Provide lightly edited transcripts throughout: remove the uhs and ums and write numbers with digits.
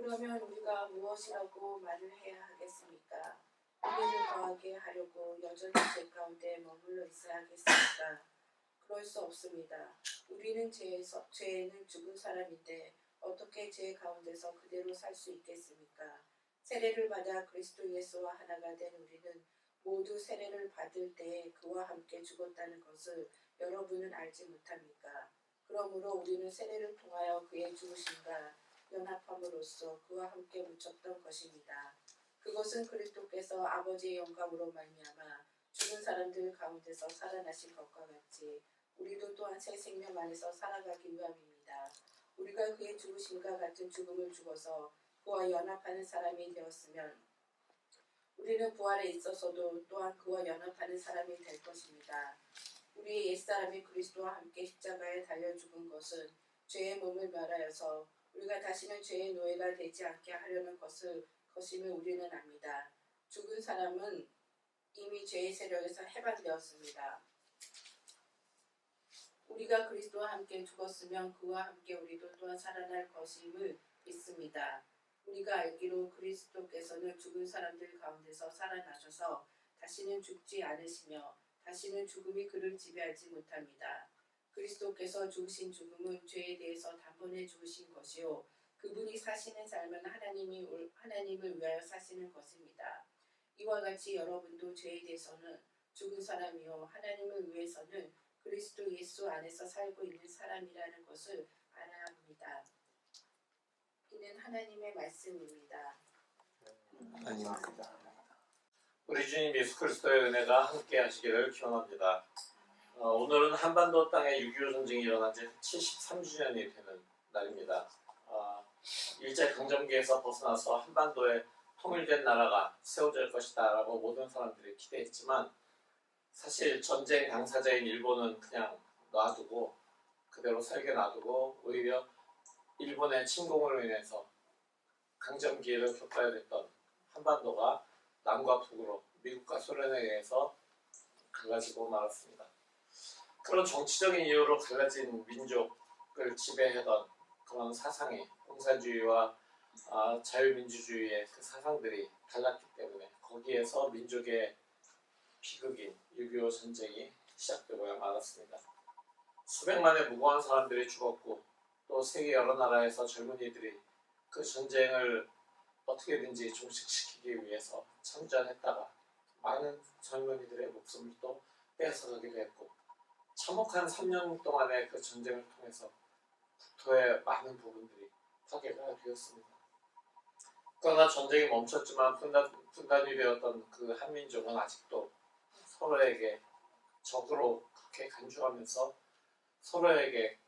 그러면 우리가 무엇이라고 말을 해야 하겠습니까? 은혜를 더하게 하려고 여전히 죄 가운데 머물러 있어야 하겠습니까? 그럴 수 없습니다. 우리는 죄에는 죽은 사람인데 어떻게 죄 가운데서 그대로 살 수 있겠습니까? 세례를 받아 그리스도 예수와 하나가 된 우리는 모두 세례를 받을 때에 그와 함께 죽었다는 것을 여러분은 알지 못합니까? 그러므로 우리는 세례를 통하여 그의 죽으심과 연합함으로써 그와 함께 묻혔던 것입니다. 그것은 그리스도께서 아버지의 영광으로 말미암아 죽은 사람들 가운데서 살아나신 것과 같이 우리도 또한 새 생명 안에서 살아가기 위함입니다. 우리가 그의 죽으심과 같은 죽음을 죽어서 그와 연합하는 사람이 되었으면 우리는 부활에 있어서도 또한 그와 연합하는 사람이 될 것입니다. 우리의 옛사람이 그리스도와 함께 십자가에 달려 죽은 것은 죄의 몸을 멸하여서 우리가 다시는 죄의 노예가 되지 않게 하려는 것임을 우리는 압니다. 죽은 사람은 이미 죄의 세력에서 해방되었습니다. 우리가 그리스도와 함께 죽었으면 그와 함께 우리도 또한 살아날 것임을 믿습니다. 우리가 알기로 그리스도께서는 죽은 사람들 가운데서 살아나셔서 다시는 죽지 않으시며 다시는 죽음이 그를 지배하지 못합니다. 그리스도께서 죽으신 죽음은 죄에 대해서 단번에 죽으신 것이요 그분이 사시는 삶은 하나님을 위하여 사시는 것입니다. 이와 같이 여러분도 죄에 대해서는 죽은 사람이요 하나님을 위해서는 그리스도 예수 안에서 살고 있는 사람이라는 것을 알아야 합니다. 이는 하나님의 말씀입니다. 아닙니다. 우리 주님 예수 그리스도의 은혜가 함께 하시기를 기원합니다. 오늘은 한반도 땅에 6.25 전쟁이 일어난 지 73주년이 되는 날입니다. 일제강점기에서 벗어나서 한반도에 통일된 나라가 세워질 것이다 라고 모든 사람들이 기대했지만 사실 전쟁 당사자인 일본은 그냥 놔두고 그대로 살게 놔두고 오히려 일본의 침공으로 인해서 강점기를 겪어야 됐던 한반도가 남과 북으로 미국과 소련에 의해서 갈라지고 말았습니다. 그런 정치적인 이유로 갈라진 민족을 지배하던 그런 사상이 공산주의와 자유민주주의의 그 사상들이 달랐기 때문에 거기에서 민족의 비극인 6.25 전쟁이 시작되고야 말았습니다. 수백만의 무고한 사람들이 죽었고 또 세계 여러 나라에서 젊은이들이 그 전쟁을 어떻게든지 종식시키기 위해서 참전했다가 많은 젊은이들의 목숨을 또 뺏어가기도 했고 참혹한 3년 동안의 그 전쟁을 통해서 국토의 많은 부분들이 파괴가 되었습니다. 그러나 전쟁이 멈췄지만 분단이 되었던 그 한민족은 아직도 서로에게 적으로 그렇게 간주하면서 서로에게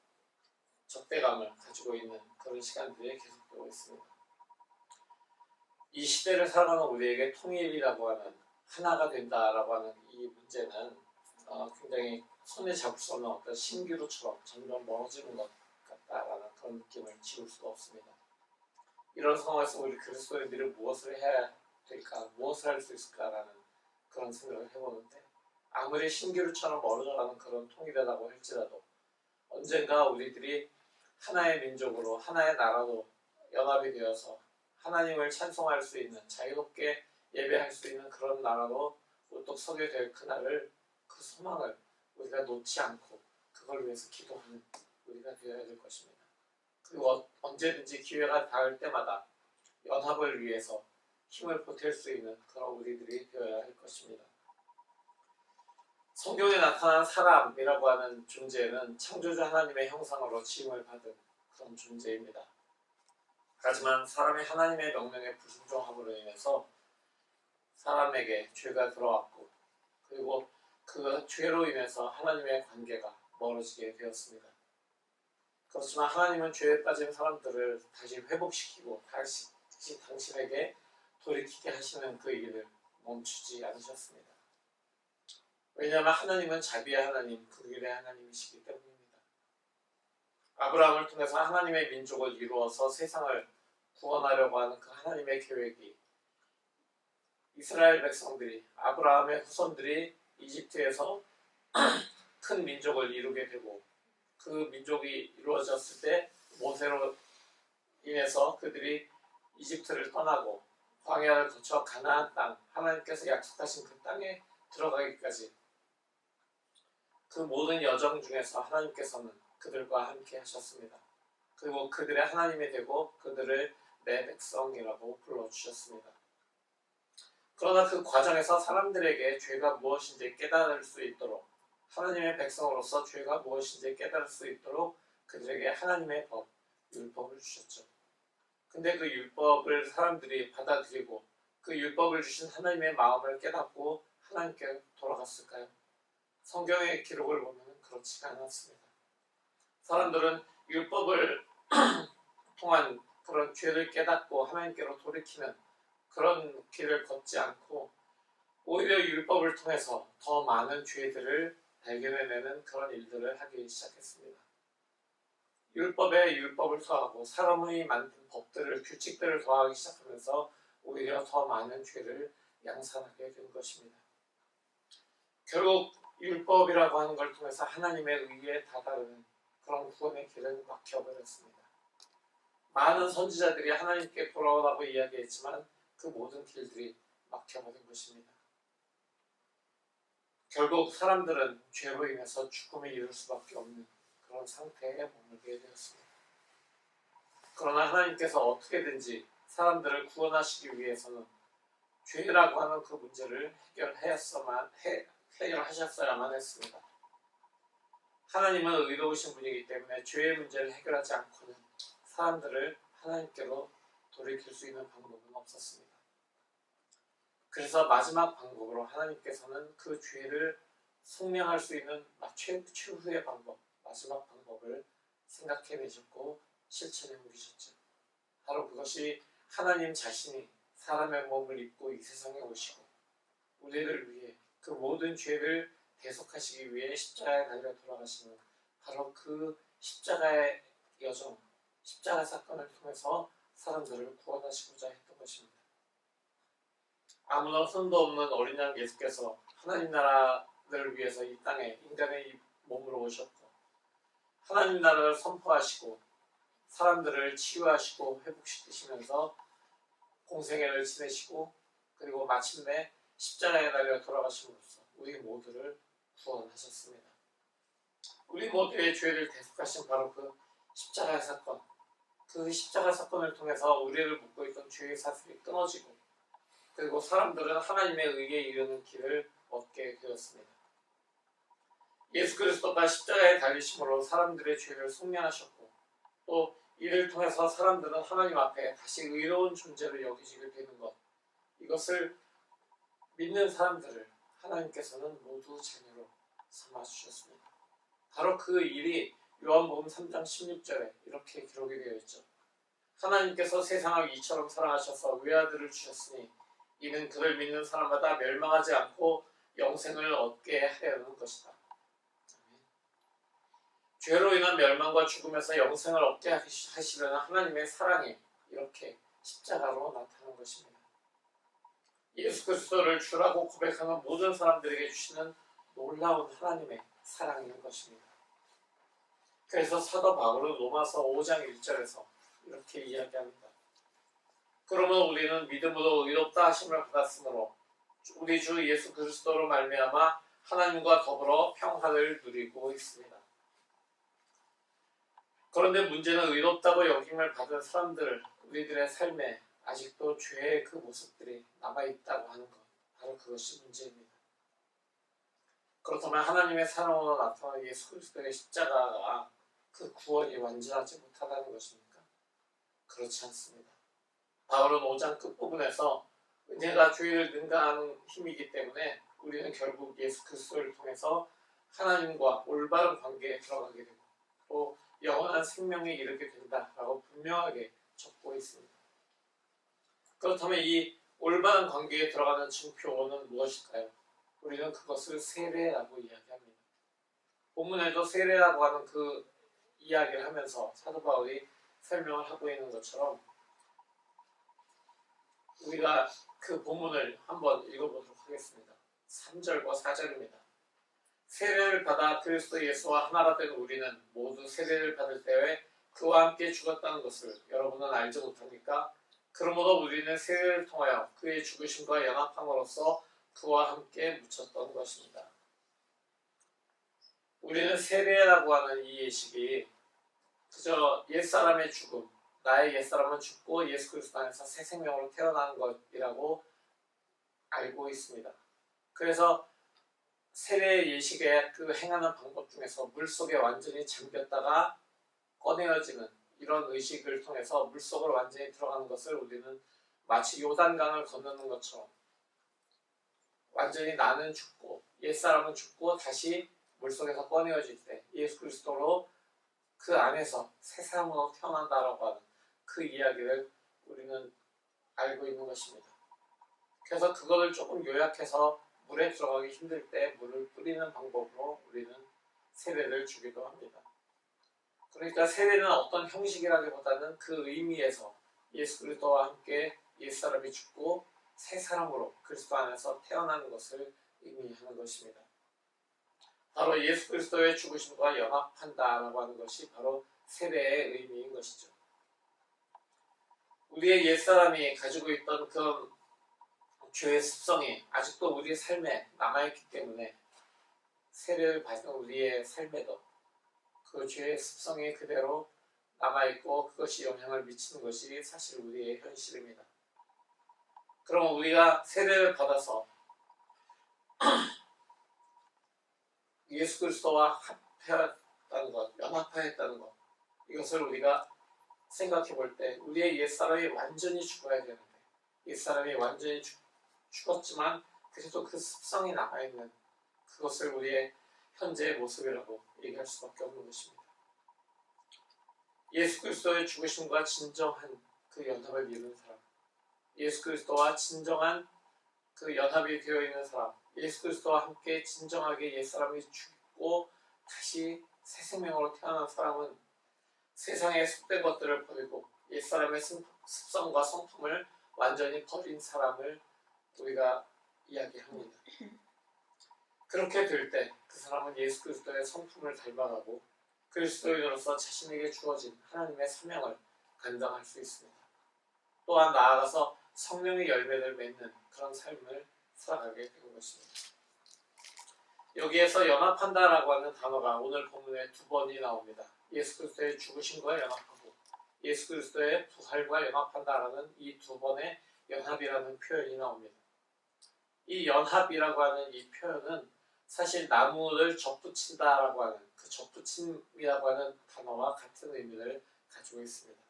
적대감을 가지고 있는 그런 시간들이 계속되고 있습니다. 이 시대를 살아가는 우리에게 통일이라고 하는 하나가 된다라고 하는 이 문제는 굉장히 손에 잡을 수 없는 어떤 신기루처럼 점점 멀어지는 것 같다라는 그런 느낌을 지울 수가 없습니다. 이런 상황에서 우리 그리스도인들이 무엇을 해야 될까, 무엇을 할 수 있을까라는 그런 생각을 해보는데 아무리 신기루처럼 멀어져가는 그런 통일이라고 할지라도 언젠가 우리들이 하나의 민족으로 하나의 나라로 연합이 되어서 하나님을 찬송할 수 있는 자유롭게 예배할 수 있는 그런 나라로 우뚝 서게 될 그날을 그 소망을 우리가 놓지 않고 그걸 위해서 기도하는 우리가 되어야 될 것입니다. 그리고 언제든지 기회가 닿을 때마다 연합을 위해서 힘을 보탤 수 있는 그런 우리들이 되어야 할 것입니다. 성경에 나타난 사람이라고 하는 존재는 창조주 하나님의 형상으로 지음을 받은 그런 존재입니다. 하지만 사람이 하나님의 명령에 불순종함으로 인해서 사람에게 죄가 들어왔고 그리고 그 죄로 인해서 하나님의 관계가 멀어지게 되었습니다. 그렇지만 하나님은 죄에 빠진 사람들을 다시 회복시키고 다시 당신에게 돌이키게 하시는 그 일을 멈추지 않으셨습니다. 왜냐하면 하나님은 자비의 하나님, 긍휼의 하나님이시기 때문입니다. 아브라함을 통해서 하나님의 민족을 이루어서 세상을 구원하려고 하는 그 하나님의 계획이 이스라엘 백성들이 아브라함의 후손들이 이집트에서 큰 민족을 이루게 되고 그 민족이 이루어졌을 때 모세로 인해서 그들이 이집트를 떠나고 광야를 거쳐 가나안 땅, 하나님께서 약속하신 그 땅에 들어가기까지 그 모든 여정 중에서 하나님께서는 그들과 함께 하셨습니다. 그리고 그들의 하나님이 되고 그들을 내 백성이라고 불러주셨습니다. 그러나 그 과정에서 사람들에게 죄가 무엇인지 깨달을 수 있도록, 하나님의 백성으로서 죄가 무엇인지 깨달을 수 있도록 그들에게 하나님의 법, 율법을 주셨죠. 근데 그 율법을 사람들이 받아들이고 그 율법을 주신 하나님의 마음을 깨닫고 하나님께 돌아갔을까요? 성경의 기록을 보면 그렇지가 않았습니다. 사람들은 율법을 통한 그런 죄를 깨닫고 하나님께로 돌이키는 그런 길을 걷지 않고 오히려 율법을 통해서 더 많은 죄들을 발견해내는 그런 일들을 하기 시작했습니다. 율법에 율법을 더하고 사람이 만든 법들을, 규칙들을 더하기 시작하면서 오히려 더 많은 죄를 양산하게 된 것입니다. 결국 율법이라고 하는 걸 통해서 하나님의 의에 다다르는 그런 구원의 길은 막혀버렸습니다. 많은 선지자들이 하나님께 돌아오라고 이야기했지만 그 모든 길들이 막혀버린 것입니다. 결국 사람들은 죄로 인해서 죽음에 이를 수밖에 없는 그런 상태에 머물게 되었습니다. 그러나 하나님께서 어떻게든지 사람들을 구원하시기 위해서는 죄라고 하는 그 문제를 해결하셨어야만 했습니다. 하나님은 의로우신 분이기 때문에 죄의 문제를 해결하지 않고는 사람들을 하나님께로 돌이킬 수 있는 방법은 없었습니다. 그래서 마지막 방법으로 하나님께서는 그 죄를 속량할 수 있는 최후의 방법, 마지막 방법을 생각해내셨고 실천해 옮기셨죠. 바로 그것이 하나님 자신이 사람의 몸을 입고 이 세상에 오시고 우리를 위해 그 모든 죄를 대속하시기 위해 십자가에 달려 돌아가시는 바로 그 십자가의 여정, 십자가 사건을 통해서 사람들을 구원하시고자 했던 것입니다. 아무런 선도 없는 어린 양 예수께서 하나님 나라를 위해서 이 땅에 인간의 몸으로 오셨고 하나님 나라를 선포하시고 사람들을 치유하시고 회복시키시면서 공생애를 지내시고 그리고 마침내 십자가에 달려 돌아가심으로써 우리 모두를 구원하셨습니다. 우리 모두의 죄를 대속하신 바로 그 십자가의 사건, 그 십자가 사건을 통해서 우리를 묶고 있던 죄의 사슬이 끊어지고 그리고 사람들은 하나님의 의에 이르는 길을 얻게 되었습니다. 예수 그리스도가 십자가에 달리심으로 사람들의 죄를 속량하셨고 또 이를 통해서 사람들은 하나님 앞에 다시 의로운 존재로 여기지게 되는 것, 이것을 믿는 사람들을 하나님께서는 모두 자녀로 삼아주셨습니다. 바로 그 일이 요한복음 3장 16절에 이렇게 기록이 되어 있죠. 하나님께서 세상을 이처럼 사랑하셔서 외아들을 주셨으니 이는 그를 믿는 사람마다 멸망하지 않고 영생을 얻게 하려는 것이다. 죄로 인한 멸망과 죽음에서 영생을 얻게 하시려는 하나님의 사랑이 이렇게 십자가로 나타나는 것입니다. 예수 그리스도를 주라고 고백하는 모든 사람들에게 주시는 놀라운 하나님의 사랑인 것입니다. 그래서 사도 바울은 로마서 5장 1절에서 이렇게 이야기합니다. 그러면 우리는 믿음으로 의롭다 하심을 받았으므로 우리 주 예수 그리스도로 말미암아 하나님과 더불어 평화를 누리고 있습니다. 그런데 문제는 의롭다고 여김을 받은 사람들, 우리들의 삶에 아직도 죄의 그 모습들이 남아있다고 하는 것, 바로 그것이 문제입니다. 그렇다면 하나님의 사랑으로 나타난 예수 그리스도의 십자가가 그 구원이 완전하지 못하다는 것입니까? 그렇지 않습니다. 바울은 5장 끝부분에서 은혜가 죄를 능가하는 힘이기 때문에 우리는 결국 예수 그리스도를 통해서 하나님과 올바른 관계에 들어가게 되고 또 영원한 생명에 이르게 된다라고 분명하게 적고 있습니다. 그렇다면 이 올바른 관계에 들어가는 증표는 무엇일까요? 우리는 그것을 세례라고 이야기합니다. 본문에도 세례라고 하는 그 이야기를 하면서 사도 바울이 설명을 하고 있는 것처럼 우리가 그 본문을 한번 읽어보도록 하겠습니다. 3절과 4절입니다. 세례를 받아 그리스도 예수와 하나가 된 우리는 모두 세례를 받을 때에 그와 함께 죽었다는 것을 여러분은 알지 못합니까? 그러므로 우리는 세례를 통하여 그의 죽으심과 연합함으로써 그와 함께 묻혔던 것입니다. 우리는 세례라고 하는 이 예식이 그저 옛사람의 죽음, 나의 옛사람은 죽고 예수 그리스도 안에서 새 생명으로 태어나는 것이라고 알고 있습니다. 그래서 세례 예식의 그 행하는 방법 중에서 물속에 완전히 잠겼다가 꺼내어지는 이런 의식을 통해서 물속으로 완전히 들어가는 것을 우리는 마치 요단강을 건너는 것처럼 완전히 나는 죽고 옛사람은 죽고 다시 물속에서 꺼내어질 때 예수 그리스도로 그 안에서 새 사람으로 태어난다라고 하는 그 이야기를 우리는 알고 있는 것입니다. 그래서 그거를 조금 요약해서 물에 들어가기 힘들 때 물을 뿌리는 방법으로 우리는 세례를 주기도 합니다. 그러니까 세례는 어떤 형식이라기보다는 그 의미에서 예수 그리스도와 함께 옛사람이 죽고 새 사람으로 그리스도 안에서 태어나는 것을 의미하는 것입니다. 바로 예수 그리스도의 죽으심과 연합한다라고 하는 것이 바로 세례의 의미인 것이죠. 우리의 옛사람이 가지고 있던 그런 죄의 습성이 아직도 우리의 삶에 남아있기 때문에 세례를 받은 우리의 삶에도 그 죄의 습성이 그대로 남아있고 그것이 영향을 미치는 것이 사실 우리의 현실입니다. 그럼 우리가 세례를 받아서 예수 그리스도와 합했다는 것, 연합하였다는 것, 이것을 우리가 생각해 볼 때 우리의 옛사람이 완전히 죽어야 되는데 옛사람이 완전히 죽었지만 그래도 그 습성이 남아있는 그것을 우리의 현재의 모습이라고 얘기할 수밖에 없는 것입니다. 예수 그리스도의 죽으심과 진정한 그 연합을 이루는 사람, 예수 그리스도와 진정한 그 연합이 되어 있는 사람, 예수 그리스도와 함께 진정하게 옛사람이 죽고 다시 새 생명으로 태어난 사람은 세상의 속된 것들을 버리고 옛사람의 습성과 성품을 완전히 버린 사람을 우리가 이야기합니다. 그렇게 될 때 그 사람은 예수 그리스도의 성품을 닮아가고 그리스도인으로서 자신에게 주어진 하나님의 사명을 감당할 수 있습니다. 또한 나아가서 성령의 열매를 맺는 그런 삶을 살아가게 되는 것입니다. 여기에서 연합한다라고 하는 단어가 오늘 본문에 2번이 나옵니다. 예수 그리스도의 죽으심과 연합하고 예수 그리스도의 부활과 연합한다라는 이 2번의 연합이라는 표현이 나옵니다. 이 연합이라고 하는 이 표현은 사실 나무를 접붙인다라고 하는 그 접붙임이라고 하는 단어와 같은 의미를 가지고 있습니다.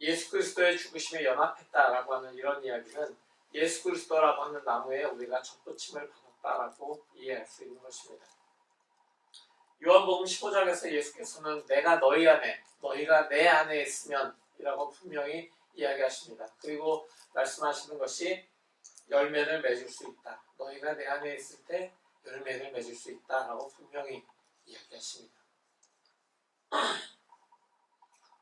예수 그리스도의 죽으심에 연합했다라고 하는 이런 이야기는 예수 그리스도라고 하는 나무에 우리가 접붙임을 받았다라고 이해할 수 있는 것입니다. 요한복음 15장에서 예수께서는 내가 너희 안에, 너희가 내 안에 있으면 이라고 분명히 이야기하십니다. 그리고 말씀하시는 것이 열매를 맺을 수 있다. 너희가 내 안에 있을 때 열매를 맺을 수 있다라고 분명히 이야기하십니다.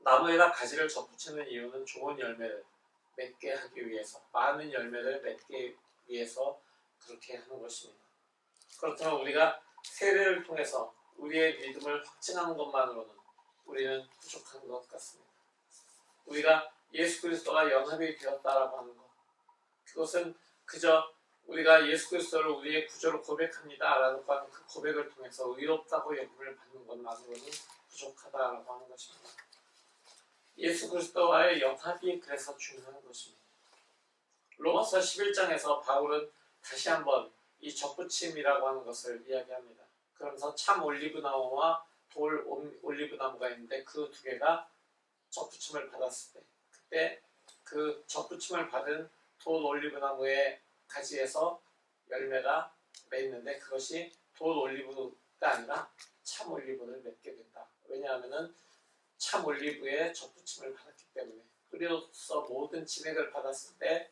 나무에다 가지를 접붙이는 이유는 좋은 열매를 맺게 하기 위해서, 많은 열매를 맺기 위해서 그렇게 하는 것입니다. 그렇다면 우리가 세례를 통해서 우리의 믿음을 확증하는 것만으로는 우리는 부족한 것 같습니다. 우리가 예수 그리스도와 연합이 되었다라고 하는 것, 그것은 그저 우리가 예수 그리스도를 우리의 구조로 고백합니다라는 그 고백을 통해서 의롭다고 여김을 받는 것만으로는 부족하다라고 하는 것입니다. 예수 그리스도와의 연합이 그래서 중요한 것입니다. 로마서 11장에서 바울은 다시 한번 이 접붙임이라고 하는 것을 이야기합니다. 그러면서 참 올리브나무와 돌 올리브나무가 있는데 그 2개가 접붙임을 받았을 때 그때 그 접붙임을 받은 돌 올리브나무의 가지에서 열매가 맺는데 그것이 돌 올리브가 아니라 참 올리브를 맺게 된다. 왜냐하면 참 올리브에 접붙임을 받았기 때문에 뿌리로서 모든 진액을 받았을 때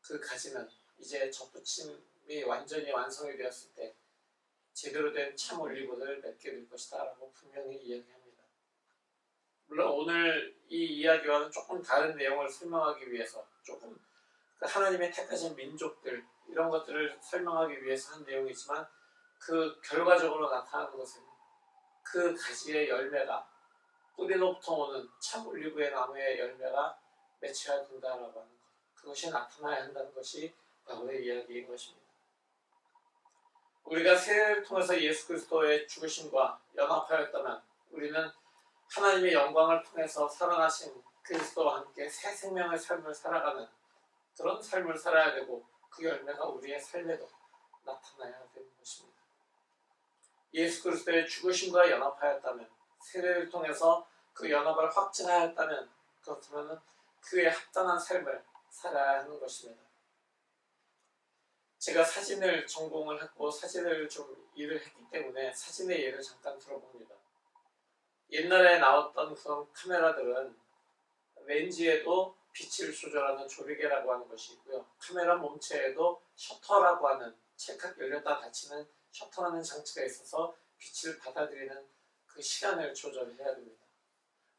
그 가지는 이제 접붙임이 완전히 완성이 되었을 때 제대로 된 참 올리브를 맺게 될 것이다 라고 분명히 이야기합니다. 물론 오늘 이 이야기와는 조금 다른 내용을 설명하기 위해서 조금 하나님의 택하신 민족들 이런 것들을 설명하기 위해서 한 내용이지만 그 결과적으로 나타나는 것은 그 가지의 열매가 뿌리로부터 오는 참 올리브의 나무의 열매가 맺혀야 된다라고 하는 것. 그것이 나타나야 한다는 것이 바울의 이야기인 것입니다. 우리가 세례를 통해서 예수 그리스도의 죽으심과 연합하였다면 우리는 하나님의 영광을 통해서 살아나신 그리스도와 함께 새 생명의 삶을 살아가는 그런 삶을 살아야 되고 그 열매가 우리의 삶에도 나타나야 되는 것입니다. 예수 그리스도의 죽으심과 연합하였다면 세례를 통해서 그 연합을 확증하였다면 그렇다면 그에 합당한 삶을 살아야 하는 것입니다. 제가 사진을 전공을 했고 사진을 좀 일을 했기 때문에 사진의 예를 잠깐 들어봅니다. 옛날에 나왔던 그런 카메라들은 렌즈에도 빛을 조절하는 조리개라고 하는 것이 있고요. 카메라 몸체에도 셔터라고 하는 찰칵 열렸다 닫히는 셔터라는 장치가 있어서 빛을 받아들이는 그 시간을 조절해야 됩니다.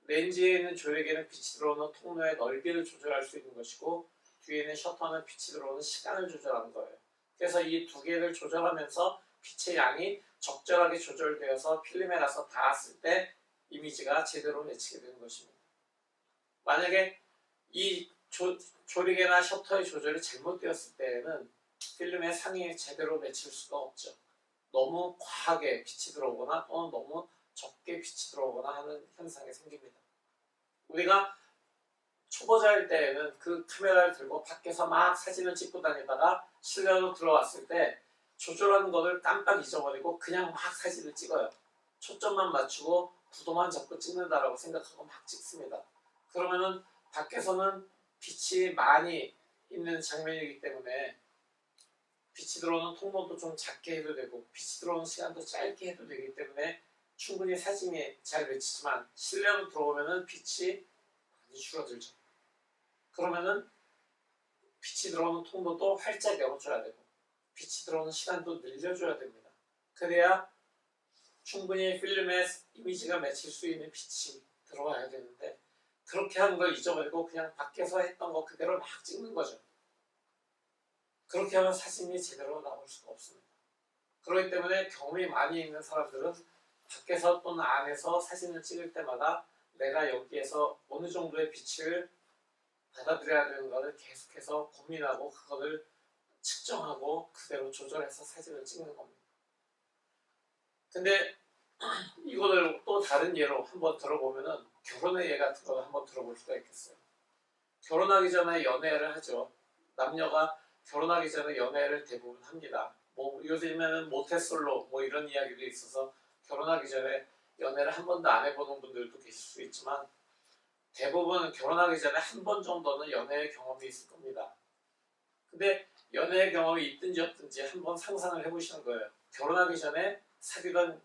렌즈에 있는 조리개는 빛이 들어오는 통로의 넓이를 조절할 수 있는 것이고 뒤에 있는 셔터는 빛이 들어오는 시간을 조절하는 거예요. 그래서 이 두 개를 조절하면서 빛의 양이 적절하게 조절되어서 필름에 가서 닿았을 때 이미지가 제대로 맺히게 되는 것입니다. 만약에 이 조리개나 셔터의 조절이 잘못되었을 때에는 필름의 상이 제대로 맺힐 수가 없죠. 너무 과하게 빛이 들어오거나 또는 너무 적게 빛이 들어오거나 하는 현상이 생깁니다. 우리가 초보자일 때에는 그 카메라를 들고 밖에서 막 사진을 찍고 다니다가 실내로 들어왔을 때 조절하는 것을 깜빡 잊어버리고 그냥 막 사진을 찍어요. 초점만 맞추고 구도만 잡고 찍는다라고 생각하고 막 찍습니다. 그러면은 밖에서는 빛이 많이 있는 장면이기 때문에 빛이 들어오는 통로도 좀 작게 해도 되고 빛이 들어오는 시간도 짧게 해도 되기 때문에 충분히 사진이 잘 맺히지만 실내로 들어오면은 빛이 많이 줄어들죠. 그러면은 빛이 들어오는 통로도 활짝 열어줘야 되고 빛이 들어오는 시간도 늘려줘야 됩니다. 그래야 충분히 필름에 이미지가 맺힐 수 있는 빛이 들어와야 되는데 그렇게 하는 걸 잊어버리고 그냥 밖에서 했던 거 그대로 막 찍는 거죠. 그렇게 하면 사진이 제대로 나올 수가 없습니다. 그렇기 때문에 경험이 많이 있는 사람들은 밖에서 또는 안에서 사진을 찍을 때마다 내가 여기에서 어느 정도의 빛을 받아들여야 되는 것을 계속해서 고민하고 그것을 측정하고 그대로 조절해서 사진을 찍는 겁니다. 근데 이거를 또 다른 예로 한번 들어보면은 결혼의 예 같은 걸 한번 들어볼 수가 있겠어요. 결혼하기 전에 연애를 하죠. 남녀가 결혼하기 전에 연애를 대부분 합니다. 뭐 요즘에는 모태솔로 뭐 이런 이야기도 있어서 결혼하기 전에 연애를 한 번도 안 해보는 분들도 계실 수 있지만 대부분 결혼하기 전에 한 번 정도는 연애의 경험이 있을 겁니다. 근데 연애의 경험이 있든지 없든지 한번 상상을 해보시는 거예요. 결혼하기 전에 사귀던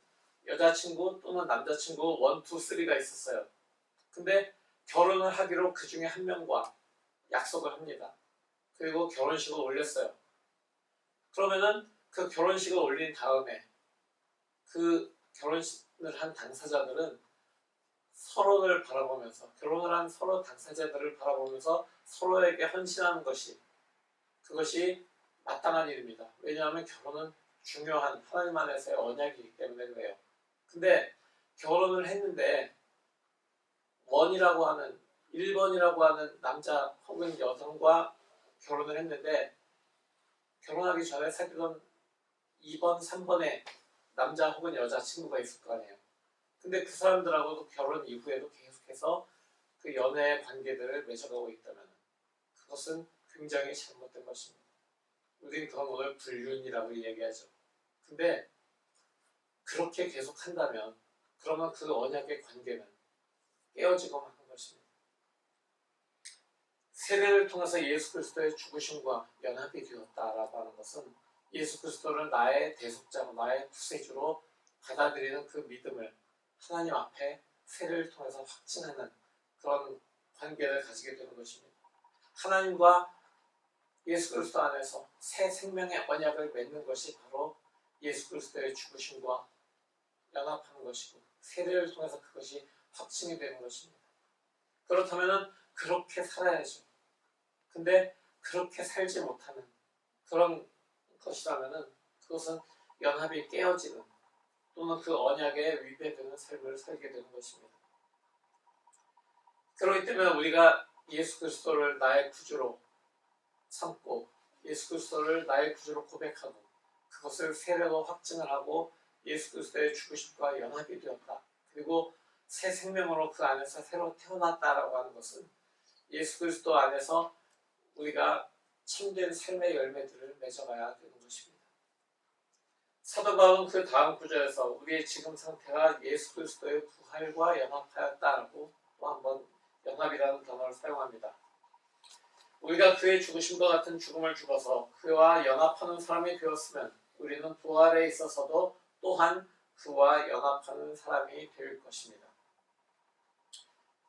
여자친구 또는 남자친구 1, 2, 3가 있었어요. 근데 결혼을 하기로 그 중에 한 명과 약속을 합니다. 그리고 결혼식을 올렸어요. 그러면은 그 결혼식을 올린 다음에 그 결혼식을 한 당사자들은 서로를 바라보면서 결혼을 한 서로 당사자들을 바라보면서 서로에게 헌신하는 것이 그것이 마땅한 일입니다. 왜냐하면 결혼은 중요한 하나님 안에서의 언약이기 때문에 그래요. 근데 결혼을 했는데 1번이라고 하는 남자 혹은 여성과 결혼을 했는데 결혼하기 전에 사귀던 2번, 3번의 남자 혹은 여자 친구가 있을 거 아니에요. 근데 그 사람들하고도 결혼 이후에도 계속해서 그 연애 관계들을 맺어가고 있다면 그것은 굉장히 잘못된 것입니다. 우리는 그런 것을 불륜이라고 얘기하죠. 근데 그렇게 계속한다면 그러면 그 언약의 관계는 깨어지고 마는 것입니다. 세례를 통해서 예수 그리스도의 죽으심과 연합이 되었다라고 하는 것은 예수 그리스도를 나의 대속자로 나의 구세주로 받아들이는 그 믿음을 하나님 앞에 세례를 통해서 확증하는 그런 관계를 가지게 되는 것입니다. 하나님과 예수 그리스도 안에서 새 생명의 언약을 맺는 것이 바로 예수 그리스도의 죽으심과 연합하는 것이고 세례를 통해서 그것이 확증이 되는 것입니다. 그렇다면 그렇게 살아야죠. 근데 그렇게 살지 못하는 그런 것이라면 그것은 연합이 깨어지는 또는 그 언약에 위배되는 삶을 살게 되는 것입니다. 그렇기 때문에 우리가 예수 그리스도를 나의 구주로 삼고 예수 그리스도를 나의 구주로 고백하고 그것을 세례로 확증을 하고 예수 그리스도의 죽으심과 연합이 되었다. 그리고 새 생명으로 그 안에서 새로 태어났다라고 하는 것은 예수 그리스도 안에서 우리가 참된 삶의 열매들을 맺어가야 되는 것입니다. 사도 바울은 그 다음 구절에서 우리의 지금 상태가 예수 그리스도의 부활과 연합하였다라고 또 한번 연합이라는 단어를 사용합니다. 우리가 그의 죽으심과 같은 죽음을 죽어서 그와 연합하는 사람이 되었으면 우리는 부활에 있어서도 또한 그와 연합하는 사람이 될 것입니다.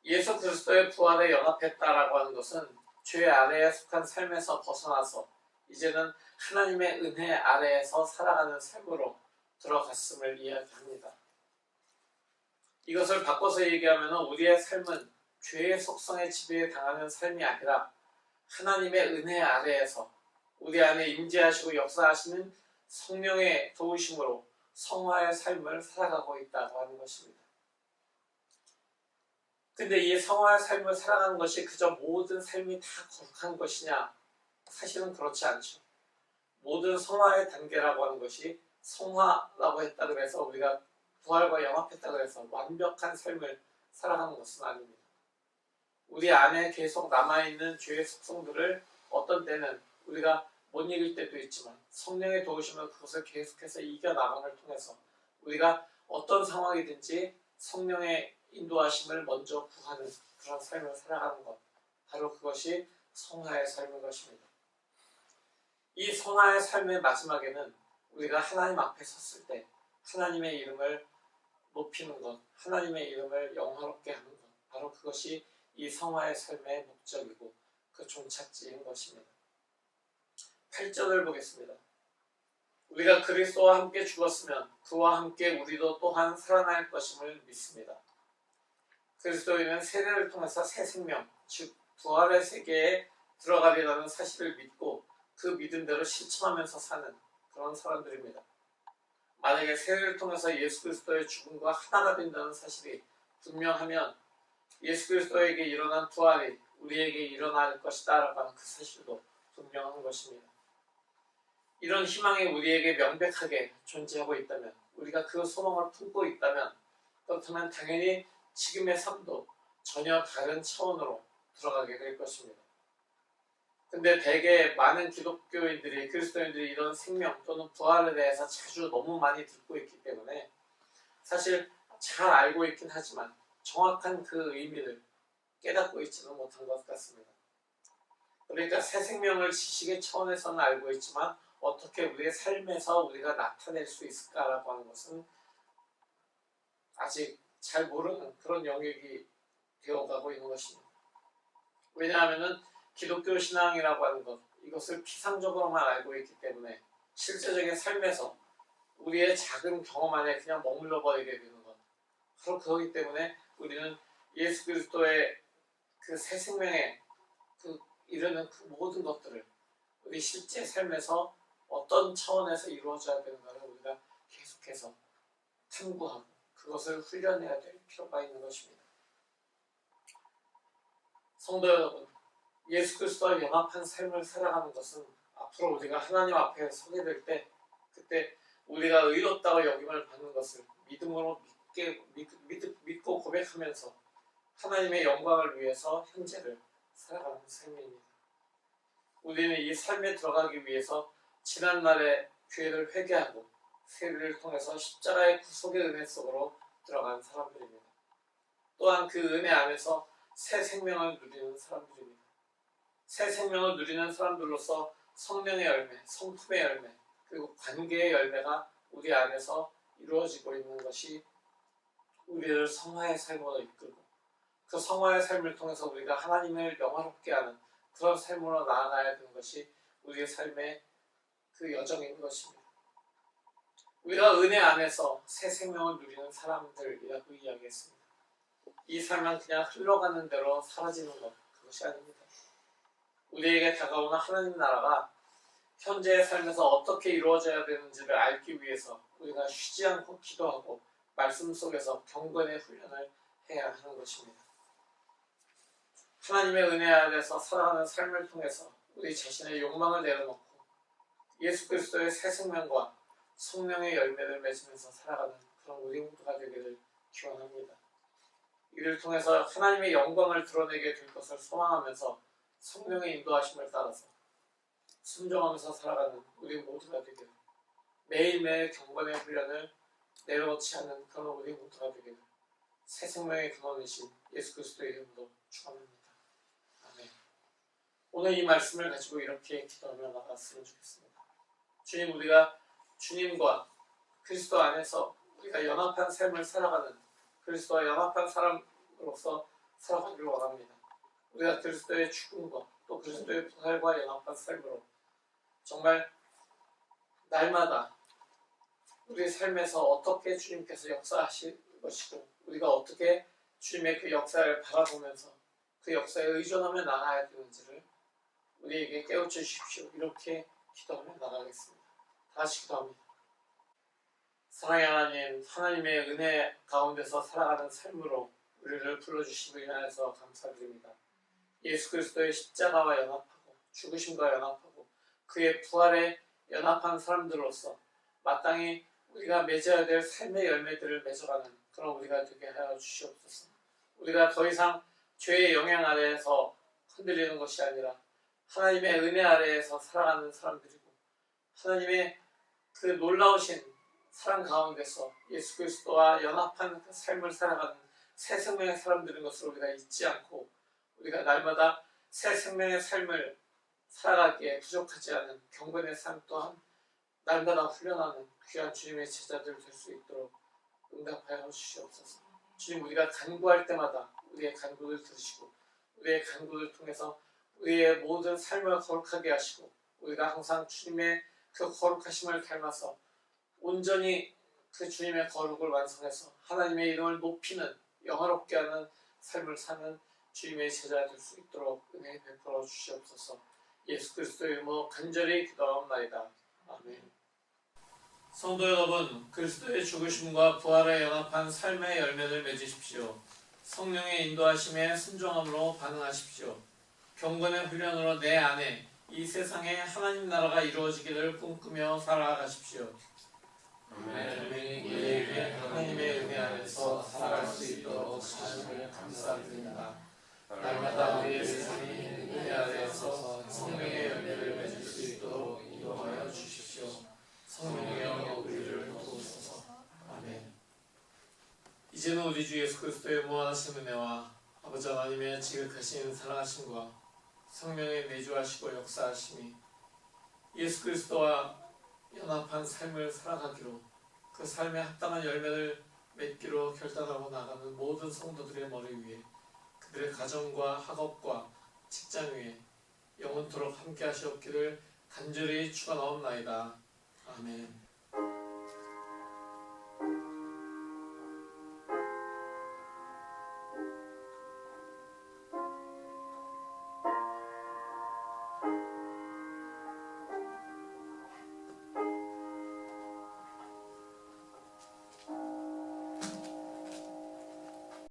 예수 그리스도의 부활에 연합했다라고 하는 것은 죄 아래에 속한 삶에서 벗어나서 이제는 하나님의 은혜 아래에서 살아가는 삶으로 들어갔음을 이야기합니다. 이것을 바꿔서 얘기하면 우리의 삶은 죄의 속성에 지배에 당하는 삶이 아니라 하나님의 은혜 아래에서 우리 안에 임재하시고 역사하시는 성령의 도우심으로 성화의 삶을 살아가고 있다고 하는 것입니다. 근데 이 성화의 삶을 살아가는 것이 그저 모든 삶이 다 거룩한 것이냐? 사실은 그렇지 않죠. 모든 성화의 단계라고 하는 것이 성화라고 했다고 해서 우리가 부활과 연합했다고 해서 완벽한 삶을 살아가는 것은 아닙니다. 우리 안에 계속 남아있는 죄의 속성들을 어떤 때는 우리가 못 이길 때도 있지만 성령의 도우심으로 그것을 계속해서 이겨나감을 통해서 우리가 어떤 상황이든지 성령의 인도하심을 먼저 구하는 그런 삶을 살아가는 것, 바로 그것이 성화의 삶인 것입니다. 이 성화의 삶의 마지막에는 우리가 하나님 앞에 섰을 때 하나님의 이름을 높이는 것, 하나님의 이름을 영화롭게 하는 것, 바로 그것이 이 성화의 삶의 목적이고 그 종착지인 것입니다. 8절을 보겠습니다. 우리가 그리스도와 함께 죽었으면 그와 함께 우리도 또한 살아날 것임을 믿습니다. 그리스도인은 세례를 통해서 새 생명, 즉 부활의 세계에 들어가리라는 사실을 믿고 그 믿음대로 실천하면서 사는 그런 사람들입니다. 만약에 세례를 통해서 예수 그리스도의 죽음과 하나가 된다는 사실이 분명하면 예수 그리스도에게 일어난 부활이 우리에게 일어날 것이다 라고 하는 그 사실도 분명한 것입니다. 이런 희망이 우리에게 명백하게 존재하고 있다면, 우리가 그 소망을 품고 있다면, 그렇다면 당연히 지금의 삶도 전혀 다른 차원으로 들어가게 될 것입니다. 근데 대개 많은 기독교인들이, 그리스도인들이 이런 생명 또는 부활에 대해서 자주 너무 많이 듣고 있기 때문에 사실 잘 알고 있긴 하지만 정확한 그 의미를 깨닫고 있지는 못한 것 같습니다. 그러니까 새 생명을 지식의 차원에서는 알고 있지만 어떻게 우리의 삶에서 우리가 나타낼 수 있을까라고 하는 것은 아직 잘 모르는 그런 영역이 되어가고 있는 것입니다. 왜냐하면 기독교 신앙이라고 하는 것, 이것을 피상적으로만 알고 있기 때문에 실제적인 삶에서 우리의 작은 경험 안에 그냥 머물러 버리게 되는 것, 바로 그렇기 때문에 우리는 예수 그리스도의 그 새 생명에 이르는 그 모든 것들을 우리 실제 삶에서 어떤 차원에서 이루어져야 되는가를 우리가 계속해서 탐구하고 그것을 훈련해야 될 필요가 있는 것입니다. 성도 여러분, 예수 그리스도와 연합한 삶을 살아가는 것은 앞으로 우리가 하나님 앞에 서게 될 때, 그때 우리가 의롭다고 여김을 받는 것을 믿음으로 믿고 고백하면서 하나님의 영광을 위해서 현재를 살아가는 삶입니다. 우리는 이 삶에 들어가기 위해서 지난날의 죄를 회개하고 세례를 통해서 십자가의 구속의 은혜 속으로 들어간 사람들입니다. 또한 그 은혜 안에서 새 생명을 누리는 사람들입니다. 새 생명을 누리는 사람들로서 성령의 열매, 성품의 열매, 그리고 관계의 열매가 우리 안에서 이루어지고 있는 것이 우리를 성화의 삶으로 이끌고 그 성화의 삶을 통해서 우리가 하나님을 영화롭게 하는 그런 삶으로 나아가야 되는 것이 우리의 삶의 그 여정인 것입니다. 우리가 은혜 안에서 새 생명을 누리는 사람들이라고 이야기했습니다. 이 삶은 그냥 흘러가는 대로 사라지는 것, 그것이 아닙니다. 우리에게 다가오는 하나님 나라가 현재의 삶에서 어떻게 이루어져야 되는지를 알기 위해서 우리가 쉬지 않고 기도하고 말씀 속에서 경건의 훈련을 해야 하는 것입니다. 하나님의 은혜 아래서 살아가는 삶을 통해서 우리 자신의 욕망을 내려놓고 예수 그리스도의 새 생명과 성령의 열매를 맺으면서 살아가는 그런 우리 모두가 되기를 기원합니다. 이를 통해서 하나님의 영광을 드러내게 될 것을 소망하면서 성령의 인도하심을 따라서 순종하면서 살아가는 우리 모두가 되기를, 매일매일 경건의 훈련을 내려놓지 않는 그런 우리 모두가 되기를 새 생명의 근원이신 예수 그리스도의 이름으로 축원합니다. 아멘. 오늘 이 말씀을 가지고 이렇게 기도하며 나갔으면 좋겠습니다. 주님, 우리가 주님과 그리스도 안에서 우리가 연합한 삶을 살아가는, 그리스도와 연합한 사람으로서 살아가기를 원합니다. 우리가 그리스도의 죽음과 또 그리스도의 부활과 연합한 삶으로 정말 날마다 우리 삶에서 어떻게 주님께서 역사하실 것이고 우리가 어떻게 주님의 그 역사를 바라보면서 그 역사에 의존하며 나가야 되는지를 우리에게 깨우쳐 주십시오. 이렇게 기도하며 나가겠습니다. 다시 기도합니다. 사랑의 하나님, 하나님의 은혜 가운데서 살아가는 삶으로 우리를 불러주심을 인하여서 감사드립니다. 예수 그리스도의 십자가와 연합하고 죽으심과 연합하고 그의 부활에 연합한 사람들로서 마땅히 우리가 맺어야 될 삶의 열매들을 맺어가는 그런 우리가 되게 하여 주시옵소서. 우리가 더 이상 죄의 영향 아래에서 흔들리는 것이 아니라 하나님의 은혜 아래에서 살아가는 사람들이고 하나님의 그 놀라우신 사랑 가운데서 예수 그리스도와 연합한 그 삶을 살아가는 새 생명의 사람들인 것을 우리가 잊지 않고 우리가 날마다 새 생명의 삶을 살아가기에 부족하지 않은 경건의 삶 또한 날마다 훈련하는 귀한 주님의 제자들 될 수 있도록 응답하여 주시옵소서. 주님, 우리가 간구할 때마다 우리의 간구를 들으시고 우리의 간구를 통해서 우리의 모든 삶을 거룩하게 하시고 우리가 항상 주님의 그 거룩하심을 닮아서 온전히 그 주님의 거룩을 완성해서 하나님의 이름을 높이는 영화롭게 하는 삶을 사는 주님의 제자 될 수 있도록 은혜 베풀어 주시옵소서. 예수 그리스도의 이름으로 간절히 기도하옵나이다. 아멘. 성도 여러분, 그리스도의 죽으심과 부활에 연합한 삶의 열매를 맺으십시오. 성령의 인도하심에 순종함으로 반응하십시오. 경건의 훈련으로 내 안에 이 세상에 하나님 나라가 이루어지기를 꿈꾸며 살아가십시오. 우리에게 하나님의 은혜 안에서 살아갈 수 있도록 하심을 감사드립니다. 날마다 우리의 세상이 은혜 아래에서 성령의 열매를 맺을 수 있도록 인도하여 주십시오. 성령이여 우리를 도우소서. 아멘. 이제는 우리 주 예수 그리스도의 무한하신 은혜와 아버지 하나님의 지극하신 사랑하심과 성령의 내주하시고 역사하심이 예수 그리스도와 연합한 삶을 살아가기로 그 삶에 합당한 열매를 맺기로 결단하고 나가는 모든 성도들의 머리 위에 그들의 가정과 학업과 직장 위에 영원토록 함께 하시옵기를 간절히 축원하옵나이다. 아멘.